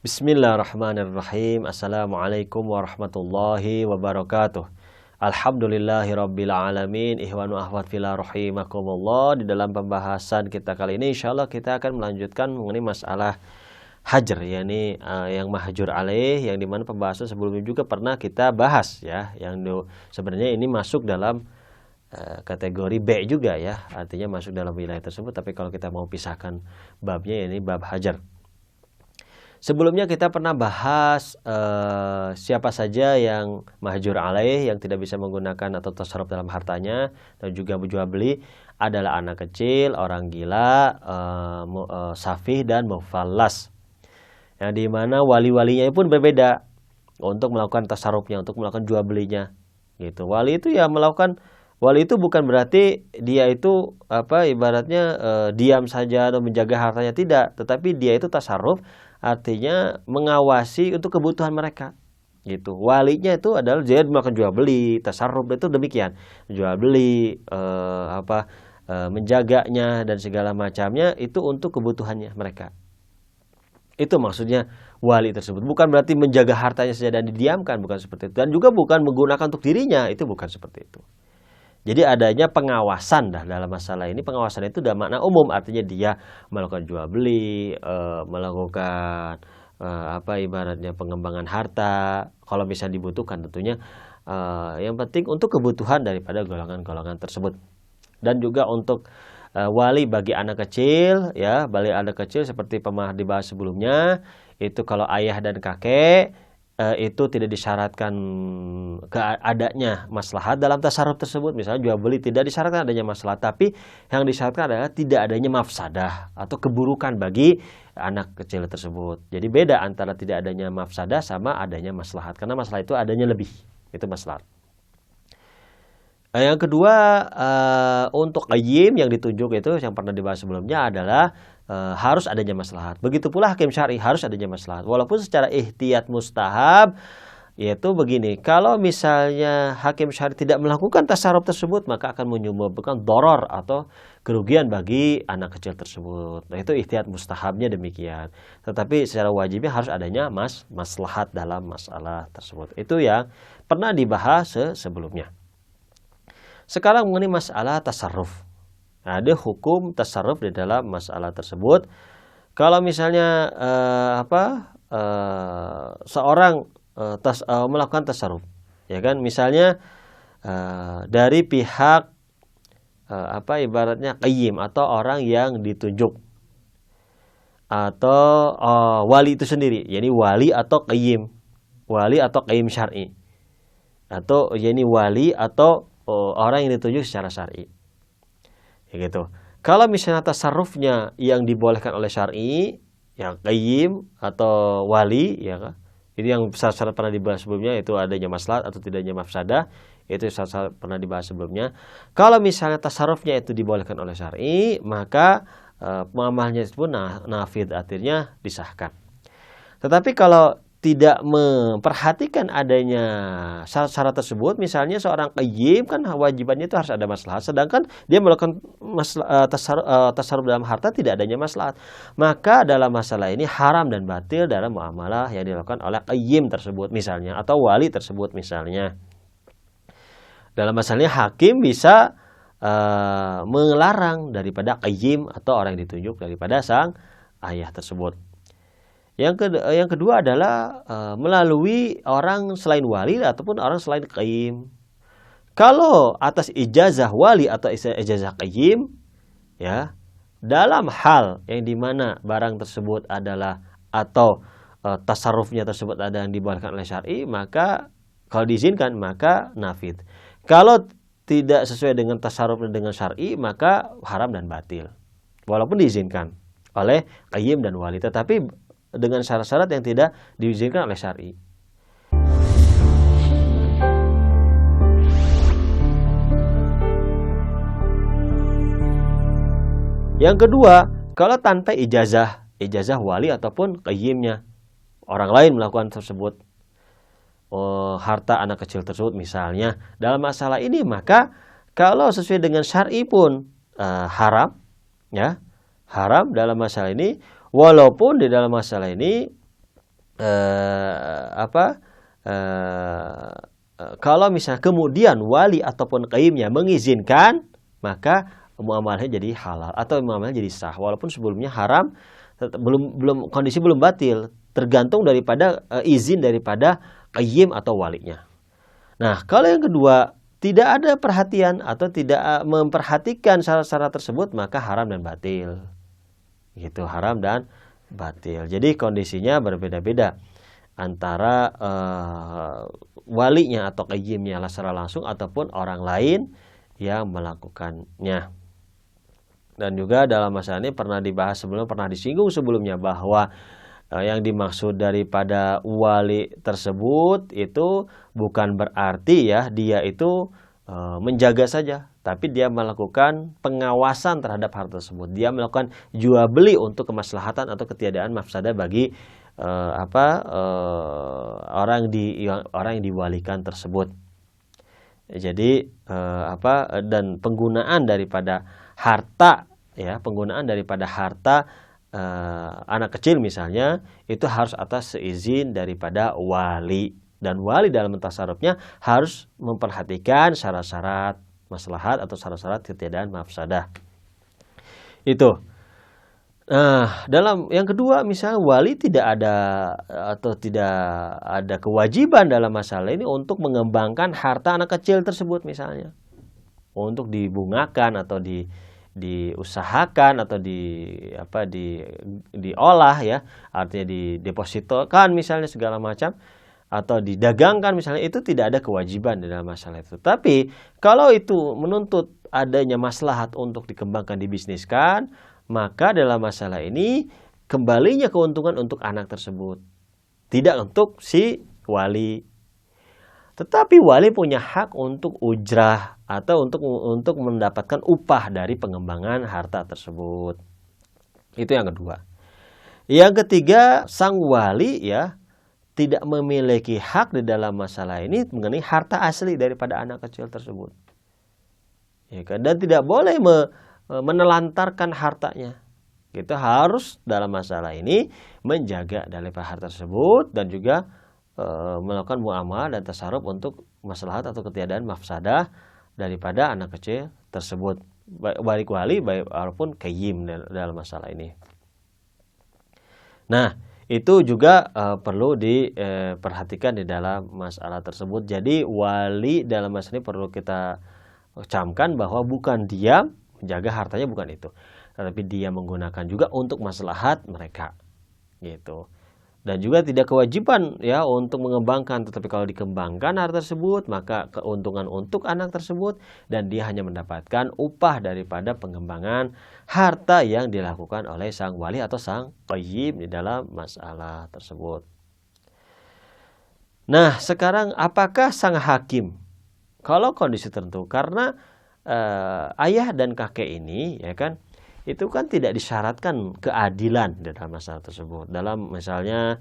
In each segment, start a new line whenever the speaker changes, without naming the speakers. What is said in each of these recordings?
Bismillahirrahmanirrahim. Assalamualaikum warahmatullahi wabarakatuh. Alhamdulillahirabbil alamin. Ihwanu ahwat fillah rahimakumullah. Di dalam pembahasan kita kali ini insyaallah kita akan melanjutkan mengenai masalah hajar, yakni yang mahjur alaih, yang dimana pembahasan sebelumnya juga pernah kita bahas ya, sebenarnya ini masuk dalam kategori B juga ya, artinya masuk dalam wilayah tersebut, tapi kalau kita mau pisahkan babnya, ini bab hajar. Sebelumnya kita pernah bahas siapa saja yang mahjur alaih, yang tidak bisa menggunakan atau tasarruf dalam hartanya, dan juga jual beli adalah anak kecil, orang gila, safih dan mufallas. Yang dimana wali-walinya pun berbeda untuk melakukan tasarrufnya, untuk melakukan jual belinya. Gitu. Wali itu bukan berarti dia itu ibaratnya diam saja atau menjaga hartanya, tidak, tetapi dia itu tasarruf, artinya mengawasi untuk kebutuhan mereka. Gitu. Walinya itu adalah dia melakukan jual beli, tasarruf itu demikian, jual beli, menjaganya dan segala macamnya itu untuk kebutuhannya mereka. Itu maksudnya wali tersebut. Bukan berarti menjaga hartanya saja dan didiamkan, bukan seperti itu. Dan juga bukan menggunakan untuk dirinya, itu bukan seperti itu. Jadi adanya pengawasan dalam masalah ini. Pengawasan itu dalam makna umum, artinya dia melakukan jual beli, melakukan ibaratnya pengembangan harta. Kalau misalnya dibutuhkan tentunya, yang penting untuk kebutuhan daripada golongan-golongan tersebut. Dan juga untuk wali bagi anak kecil, ya, bagi anak kecil seperti pernah dibahas sebelumnya, itu kalau ayah dan kakek itu tidak disyaratkan adanya maslahat dalam tasarruf tersebut. Misalnya jual beli tidak disyaratkan adanya maslahat, tapi yang disyaratkan adalah tidak adanya mafsadah atau keburukan bagi anak kecil tersebut. Jadi beda antara tidak adanya mafsadah sama adanya maslahat, karena maslahat itu adanya lebih, itu maslahat. Yang kedua, untuk qayyim yang ditunjuk itu yang pernah dibahas sebelumnya adalah harus adanya maslahat. Begitu pula hakim syar'i harus adanya maslahat. Walaupun secara ihtiyat mustahab, yaitu begini, kalau misalnya hakim syar'i tidak melakukan tasarruf tersebut, maka akan menyebabkan doror atau kerugian bagi anak kecil tersebut. Nah, itu ihtiyat mustahabnya demikian. Tetapi secara wajibnya harus adanya maslahat dalam masalah tersebut. Itu yang pernah dibahas sebelumnya. Sekarang mengenai masalah tasarruf. Ada hukum tasarruf di dalam masalah tersebut. Kalau misalnya seorang melakukan tasarruf, ya kan, misalnya dari pihak ibaratnya qayyim atau orang yang ditunjuk, atau wali itu sendiri, yakni wali atau qayyim syar'i, atau yakni wali atau orang yang ditunjuk secara syar'i. Ya gitu. Kalau misalnya tasarrufnya yang dibolehkan oleh syar'i, yang qayyim atau wali, ya kan? Ini yang syarat pernah dibahas sebelumnya, itu adanya maslahat atau tidaknya mafsadah, itu syarat pernah dibahas sebelumnya. Kalau misalnya tasarrufnya itu dibolehkan oleh syar'i, maka muamalahnya itu pun nafid, artinya disahkan. Tetapi kalau tidak memperhatikan adanya syarat tersebut, misalnya seorang qayyim kan wajibannya itu harus ada maslahat, sedangkan dia melakukan tasarruf dalam harta tidak adanya maslahat, maka dalam masalah ini haram dan batil dalam muamalah yang dilakukan oleh qayyim tersebut misalnya, atau wali tersebut misalnya. Dalam masalahnya hakim bisa melarang daripada qayyim atau orang yang ditunjuk daripada sang ayah tersebut. Yang kedua adalah melalui orang selain wali ataupun orang selain qayyim. Kalau atas ijazah wali atau ijazah qayyim, ya, dalam hal yang dimana barang tersebut adalah atau tasarrufnya tersebut ada yang dibolehkan oleh syar'i, maka kalau diizinkan maka nafid. Kalau tidak sesuai dengan tasarruf dengan syar'i, maka haram dan batil. Walaupun diizinkan oleh qayyim dan wali, tetapi dengan syarat-syarat yang tidak diizinkan oleh syar'i. Yang kedua, kalau tanpa ijazah wali ataupun qayyimnya, orang lain melakukan tersebut, harta anak kecil tersebut misalnya, dalam masalah ini, maka kalau sesuai dengan syar'i pun haram, ya, haram dalam masalah ini. Walaupun di dalam masalah ini apa kalau misalnya kemudian wali ataupun qayyimnya mengizinkan, maka muamalahnya jadi halal atau muamalahnya jadi sah walaupun sebelumnya haram, belum kondisi belum batil, tergantung daripada izin daripada qayyim atau walinya. Nah, kalau yang kedua tidak ada perhatian atau tidak memperhatikan syarat-syarat tersebut, maka haram dan batil. Gitu, haram dan batil. Jadi kondisinya berbeda-beda antara walinya atau qayyimnya secara langsung ataupun orang lain yang melakukannya. Dan juga dalam masalah ini pernah dibahas sebelumnya, pernah disinggung sebelumnya bahwa yang dimaksud daripada wali tersebut itu bukan berarti ya dia itu menjaga saja, tapi dia melakukan pengawasan terhadap harta tersebut. Dia melakukan jual beli untuk kemaslahatan atau ketiadaan mafsadah bagi orang yang diwalikan tersebut. Jadi dan penggunaan daripada harta anak kecil misalnya itu harus atas seizin daripada wali, dan wali dalam tasarrufnya harus memperhatikan syarat-syarat maslahat atau syarat-syarat ketiadaan mafsadah. Itu. Nah, dalam yang kedua misalnya wali tidak ada kewajiban dalam masalah ini untuk mengembangkan harta anak kecil tersebut misalnya, untuk dibungakan atau diusahakan atau diolah ya, artinya didepositokan misalnya segala macam atau didagangkan misalnya, itu tidak ada kewajiban dalam masalah itu. Tapi kalau itu menuntut adanya maslahat untuk dikembangkan, dibisniskan, maka dalam masalah ini kembalinya keuntungan untuk anak tersebut, tidak untuk si wali. Tetapi wali punya hak untuk ujrah atau untuk mendapatkan upah dari pengembangan harta tersebut. Itu yang kedua. Yang ketiga, sang wali ya tidak memiliki hak di dalam masalah ini mengenai harta asli daripada anak kecil tersebut. Ya kan? Dan tidak boleh menelantarkan hartanya. Kita harus dalam masalah ini menjaga daripada harta tersebut dan juga melakukan muamalah dan tasarruf untuk maslahat atau ketiadaan mafsadah daripada anak kecil tersebut, baik wali baik walaupun qayyim dalam masalah ini. Nah, itu juga perlu diperhatikan di dalam masalah tersebut. Jadi wali dalam masalah ini perlu kita camkan bahwa bukan dia menjaga hartanya, bukan itu, tetapi dia menggunakan juga untuk maslahat mereka gitu. Dan juga tidak kewajiban ya untuk mengembangkan, tetapi kalau dikembangkan harta tersebut maka keuntungan untuk anak tersebut, dan dia hanya mendapatkan upah daripada pengembangan harta yang dilakukan oleh sang wali atau sang qayyim di dalam masalah tersebut. Nah, sekarang apakah sang hakim kalau kondisi tertentu, karena ayah dan kakek ini ya kan itu kan tidak disyaratkan keadilan dalam masalah tersebut. Dalam misalnya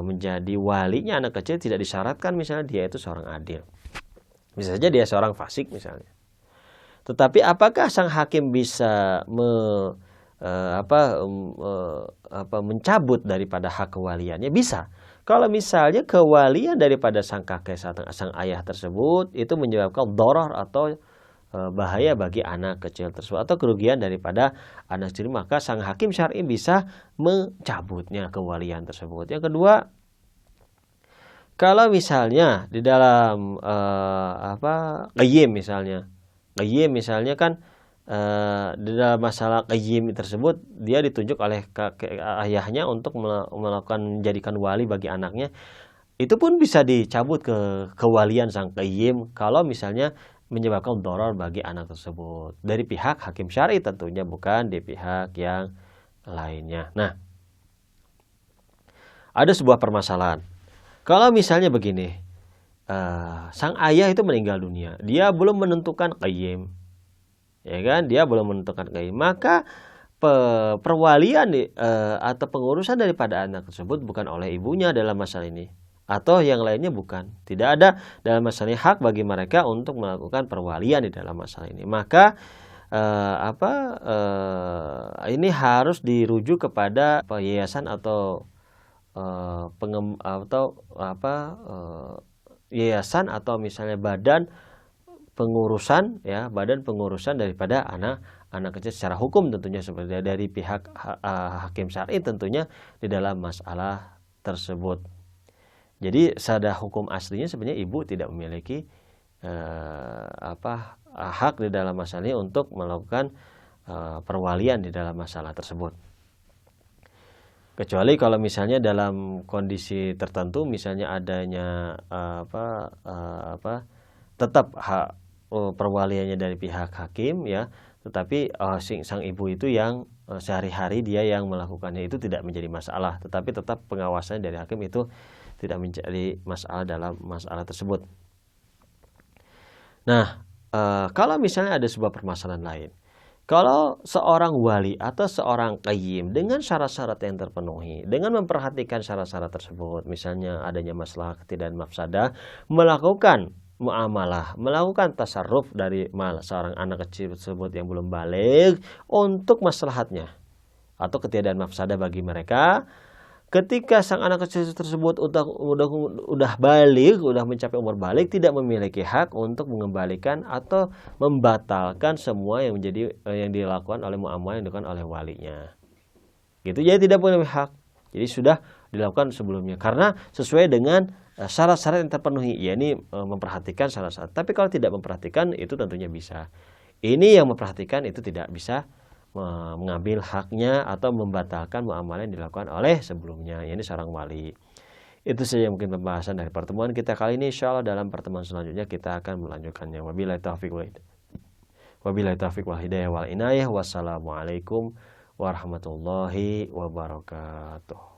menjadi walinya anak kecil tidak disyaratkan misalnya dia itu seorang adil. Bisa saja dia seorang fasik misalnya. Tetapi apakah sang hakim bisa mencabut daripada hak kewaliannya? Bisa. Kalau misalnya kewalian daripada sang kakek sang ayah tersebut itu menyebabkan dharar atau bahaya bagi anak kecil tersebut atau kerugian daripada anak kecil, maka sang hakim syar'i bisa mencabutnya kewalian tersebut. Yang kedua, kalau misalnya di dalam qayyim misalnya kan di dalam masalah qayyim tersebut dia ditunjuk oleh ayahnya untuk melakukan menjadikan wali bagi anaknya, itu pun bisa dicabut kewalian sang qayyim kalau misalnya menyebabkan dharar bagi anak tersebut dari pihak hakim syar'i tentunya, bukan di pihak yang lainnya. Nah, ada sebuah permasalahan. Kalau misalnya begini, sang ayah itu meninggal dunia, dia belum menentukan qayyim, ya kan? Dia belum menentukan qayyim, maka perwalian atau pengurusan daripada anak tersebut bukan oleh ibunya dalam masalah ini, atau yang lainnya bukan. Tidak ada dalam masalah ini hak bagi mereka untuk melakukan perwalian di dalam masalah ini. Maka ini harus dirujuk kepada yayasan atau yayasan atau misalnya badan pengurusan daripada anak kecil secara hukum tentunya, seperti dari pihak hakim syar'i tentunya di dalam masalah tersebut. Jadi secara hukum aslinya sebenarnya ibu tidak memiliki hak di dalam masalah ini untuk melakukan perwalian di dalam masalah tersebut. Kecuali kalau misalnya dalam kondisi tertentu, misalnya adanya tetap hak perwaliannya dari pihak hakim ya, tetapi sang ibu itu yang sehari-hari dia yang melakukannya itu tidak menjadi masalah, tetapi tetap pengawasannya dari hakim itu tidak menjadi masalah dalam masalah tersebut. Nah, kalau misalnya ada sebuah permasalahan lain, kalau seorang wali atau seorang qayyim dengan syarat-syarat yang terpenuhi, dengan memperhatikan syarat-syarat tersebut, misalnya adanya masalah dan mafsadah, melakukan muamalah, melakukan tasarruf dari seorang anak kecil tersebut yang belum baligh untuk maslahatnya atau ketiadaan mafsadah bagi mereka. Ketika sang anak kecil tersebut udah baligh, udah mencapai umur baligh, tidak memiliki hak untuk mengembalikan atau membatalkan semua yang dilakukan oleh muamalah yang dilakukan oleh walinya. Gitu, jadi tidak punya hak. Jadi sudah dilakukan sebelumnya karena sesuai dengan syarat-syarat yang terpenuhi. Ya, ini memperhatikan syarat-syarat. Tapi kalau tidak memperhatikan itu tentunya bisa. Ini yang memperhatikan itu tidak bisa mengambil haknya atau membatalkan muamalah yang dilakukan oleh sebelumnya, ini seorang wali. Itu saja mungkin pembahasan dari pertemuan kita kali ini. Insyaallah dalam pertemuan selanjutnya kita akan melanjutkannya. Wabillahi taufiq wal hidayah wal inayah. Wassalamualaikum warahmatullahi wabarakatuh.